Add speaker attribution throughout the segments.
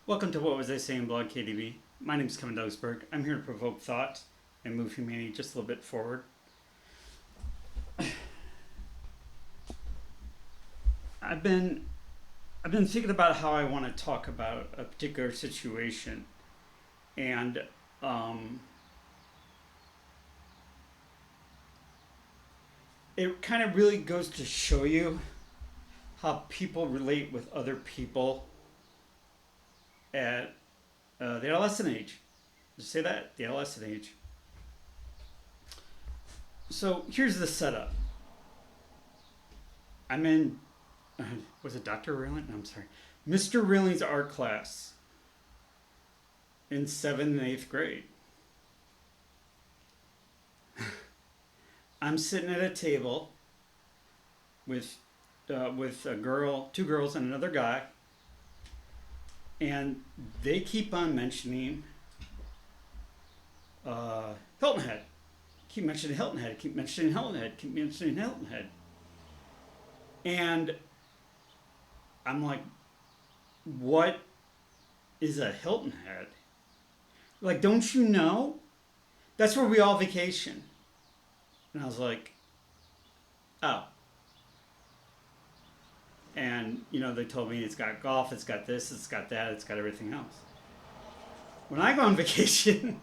Speaker 1: Welcome to What Was I Saying Blog KDB. My name is Kevin Berg. I'm here to provoke thought and move humanity just a little bit forward. I've been thinking about how I want to talk about a particular situation, and it kind of really goes to show you how people relate with other people at the adolescent age. Just say that, the adolescent age. So here's the setup. I'm in, was it Dr. Raylan? No, I'm sorry. Mr. Rayling's art class in 7th and 8th grade. I'm sitting at a table with a girl, two girls, and another guy. And they keep on mentioning Hilton Head. Keep mentioning Hilton Head. Keep mentioning Hilton Head. Keep mentioning Hilton Head. And I'm like, what is a Hilton Head? Like, don't you know? That's where we all vacation. And I was like, oh. And, they told me it's got golf, it's got this, it's got that, it's got everything else. When I go on vacation,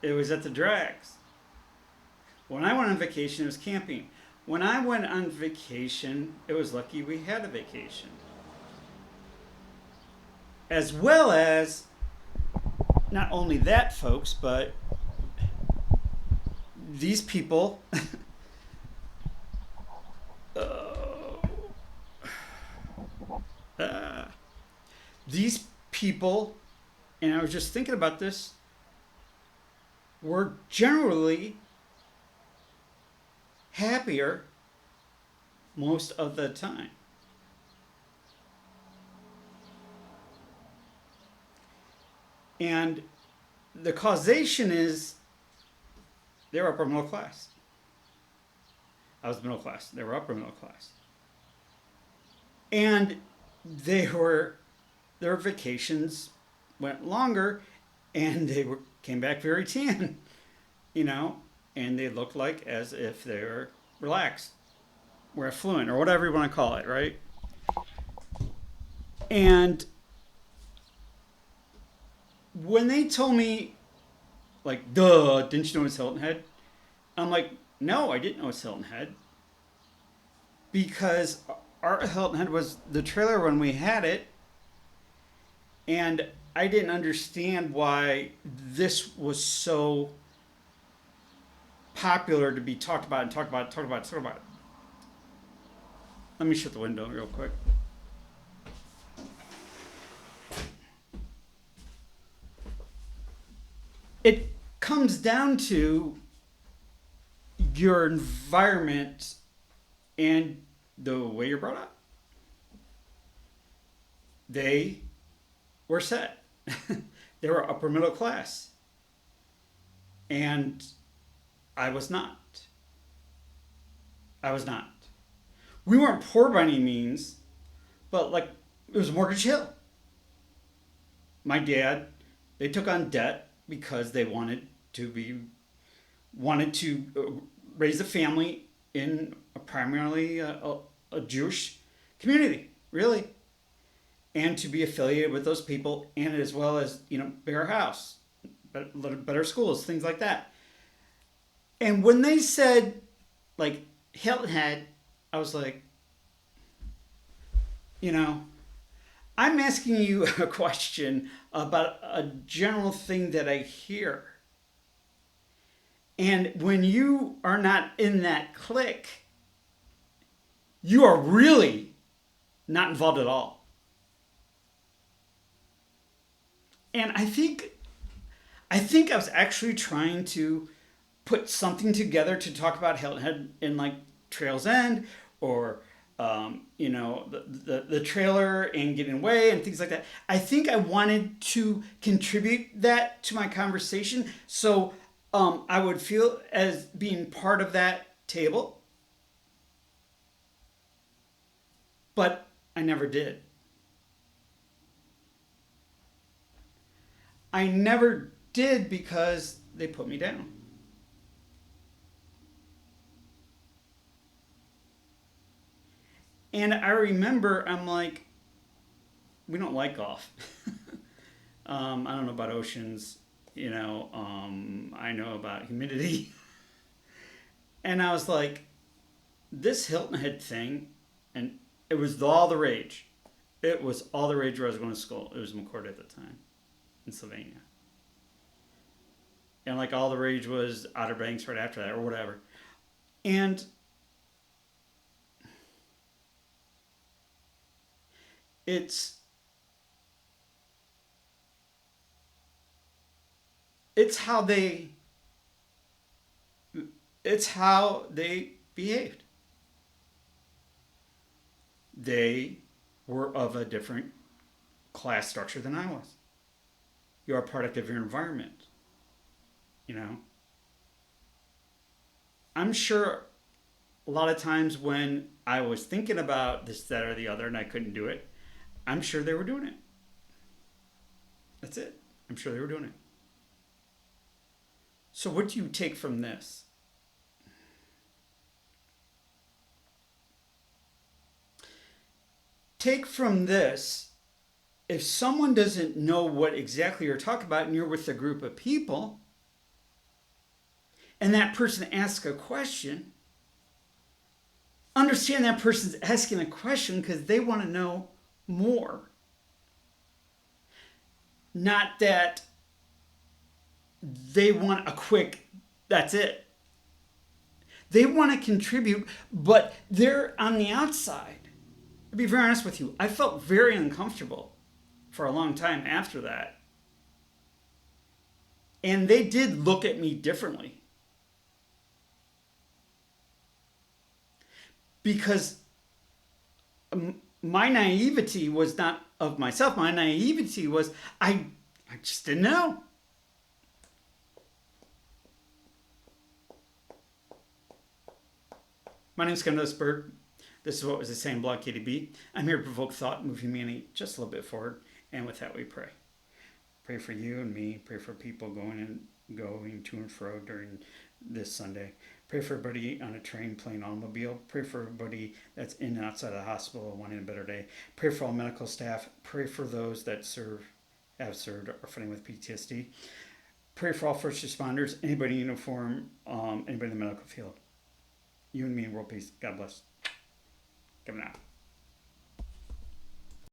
Speaker 1: it was at the drags. When I went on vacation, it was camping. When I went on vacation, it was lucky we had a vacation. As well as, not only that, folks, but these people... these people, and I was just thinking about this, were generally happier most of the time. And the causation is they're upper middle class. I was middle class. They were upper middle class. And their vacations went longer, and they came back very tan, and they looked like as if they were relaxed, or affluent, or whatever you want to call it, right? And when they told me, like, duh, didn't you know it's Hilton Head? I'm like, no, I didn't know it's Hilton Head. Because our Hilton Head was the trailer when we had it, and I didn't understand why this was so popular to be talked about and talked about. Let me shut the window real quick. It comes down to your environment and the way you're brought up. They were set. They were upper middle class. And I was not. We weren't poor by any means, but it was Mortgage Hill. My dad, they took on debt because they wanted to raise a family in primarily a Jewish community, really, and to be affiliated with those people, and as well as bigger house, better schools, things like that. And when they said Hilton Head, I was like, I'm asking you a question about a general thing that I hear. And when you are not in that clique, you are really not involved at all. And I think I was actually trying to put something together to talk about Hilton Head in Trails End, or the trailer and getting away and things like that. I think I wanted to contribute that to my conversation, so I would feel as being part of that table, but I never did. I never did because they put me down. And I remember I'm like, we don't like golf. I don't know about oceans. I know about humidity. And I was like, this Hilton Head thing, and it was all the rage. It was all the rage where I was going to school. It was McCord at the time in Sylvania. And like all the rage was Outer Banks right after that or whatever. And it's how they behaved. They were of a different class structure than I was. You're a product of your environment. I'm sure a lot of times when I was thinking about this, that, or the other, and I couldn't do it, I'm sure they were doing it. That's it. I'm sure they were doing it. So what do you take from this? Take from this, if someone doesn't know what exactly you're talking about and you're with a group of people, and that person asks a question, understand that person's asking a question because they want to know more. Not that they want a quick, that's it. They want to contribute, but they're on the outside. To be very honest with you, I felt very uncomfortable for a long time after that. And they did look at me differently. Because my naivety was not of myself. My naivety was, I just didn't know. My name is Berg. This is What Was the Saying Blog KDB. I'm here to provoke thought, move humanity just a little bit forward. And with that, we pray. Pray for you and me. Pray for people going to and fro during this Sunday. Pray for everybody on a train, plane, automobile. Pray for everybody that's in and outside of the hospital wanting a better day. Pray for all medical staff. Pray for those that have served, or fighting with PTSD. Pray for all first responders, anybody in uniform, anybody in the medical field. You and me in world peace. God bless. Coming out.